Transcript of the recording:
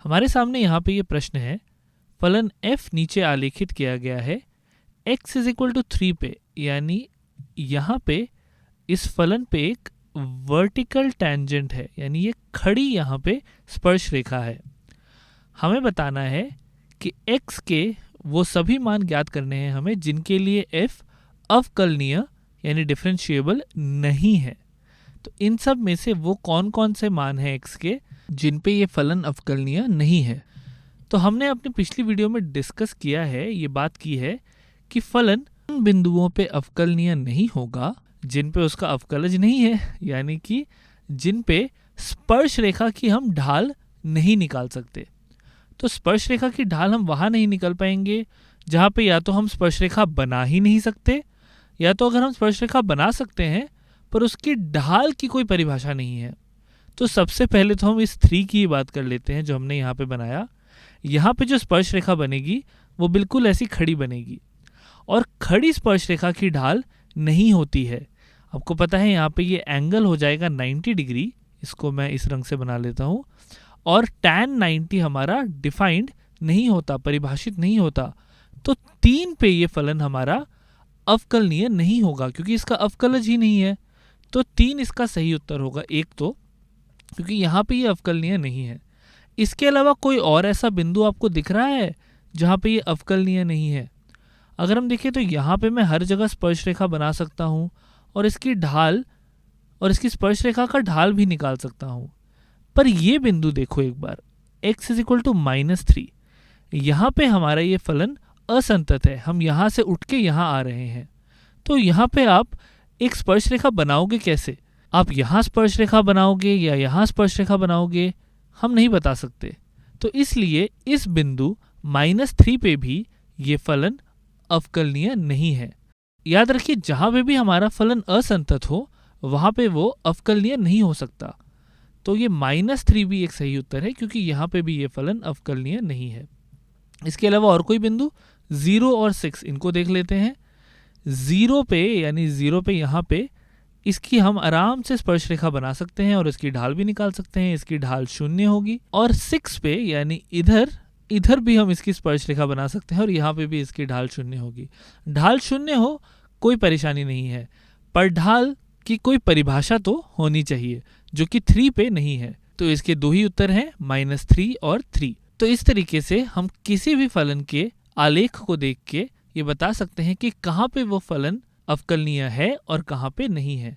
हमारे सामने यहाँ पे ये प्रश्न है, फलन f नीचे आलेखित किया गया है x इज इक्वल टू 3 पे, यानी यहाँ पे इस फलन पे एक वर्टिकल टेंजेंट है, यानी ये खड़ी यहाँ पे स्पर्श रेखा है। हमें बताना है कि x के वो सभी मान ज्ञात करने हैं हमें जिनके लिए f अवकलनीय यानी डिफरेंशिएबल नहीं है। तो इन सब में से वो कौन कौन से मान हैं x के जिन पे ये फलन अवकलनीय नहीं है। तो हमने अपनी पिछली वीडियो में डिस्कस किया है, ये बात की है कि फलन उन बिंदुओं पे अवकलनीय नहीं होगा जिन पे उसका अवकलज नहीं है, यानी कि जिन पे स्पर्श रेखा की हम ढाल नहीं निकाल सकते। तो स्पर्श रेखा की ढाल हम वहाँ नहीं निकाल पाएंगे जहाँ पे या तो हम स्पर्श रेखा बना ही नहीं सकते, या तो अगर हम स्पर्श रेखा बना सकते हैं पर उसकी ढाल की कोई परिभाषा नहीं है। तो सबसे पहले तो हम इस 3 की बात कर लेते हैं जो हमने यहाँ पे बनाया। यहाँ पे जो स्पर्श रेखा बनेगी वो बिल्कुल ऐसी खड़ी बनेगी, और खड़ी स्पर्श रेखा की ढाल नहीं होती है। आपको पता है यहाँ पे ये एंगल हो जाएगा 90 डिग्री, इसको मैं इस रंग से बना लेता हूँ, और tan 90 हमारा डिफाइंड नहीं होता, परिभाषित नहीं होता। तो 3 पे ये फलन हमारा अवकलनीय नहीं होगा क्योंकि इसका अवकलज ही नहीं है। तो 3 इसका सही उत्तर होगा, एक तो क्योंकि यहाँ पे ये अवकलनीय नहीं है। इसके अलावा कोई और ऐसा बिंदु आपको दिख रहा है जहाँ पे ये अवकलनीय नहीं है? अगर हम देखें तो यहाँ पे मैं हर जगह स्पर्श रेखा बना सकता हूँ और इसकी ढाल और इसकी स्पर्श रेखा का ढाल भी निकाल सकता हूँ, पर ये बिंदु देखो एक बार, x इज इक्वल टू -3, यहाँ पे हमारा ये फलन असंतत है। हम यहाँ से उठ के यहाँ आ रहे हैं, तो यहाँ पे आप एक स्पर्श रेखा बनाओगे कैसे? आप यहाँ स्पर्श रेखा बनाओगे या यहाँ स्पर्श रेखा बनाओगे, हम नहीं बता सकते। तो इसलिए इस बिंदु -3 पे भी ये फलन अवकलनीय नहीं है। याद रखिए, जहाँ पे भी हमारा फलन असंतत हो वहाँ पे वो अवकलनीय नहीं हो सकता। तो ये -3 भी एक सही उत्तर है क्योंकि यहाँ पे भी ये फलन अवकलनीय नहीं है। इसके अलावा और कोई बिंदु 0 और 6, इनको देख लेते हैं। 0 पे यानी 0 पे यहाँ पे इसकी हम आराम से स्पर्श रेखा बना सकते हैं और इसकी ढाल भी निकाल सकते हैं, इसकी ढाल 0 होगी। और 6 पे यानी इधर भी हम इसकी स्पर्श रेखा बना सकते हैं और यहाँ पे भी इसकी ढाल 0 होगी। ढाल 0 हो कोई परेशानी नहीं है, पर ढाल की कोई परिभाषा तो होनी चाहिए जो कि 3 पे नहीं है। तो इसके 2 ही उत्तर हैं, -3 और 3। तो इस तरीके से हम किसी भी फलन के आलेख को देख के ये बता सकते हैं कि कहाँ पे वो फलन अवकलनीय है और कहाँ पे नहीं है।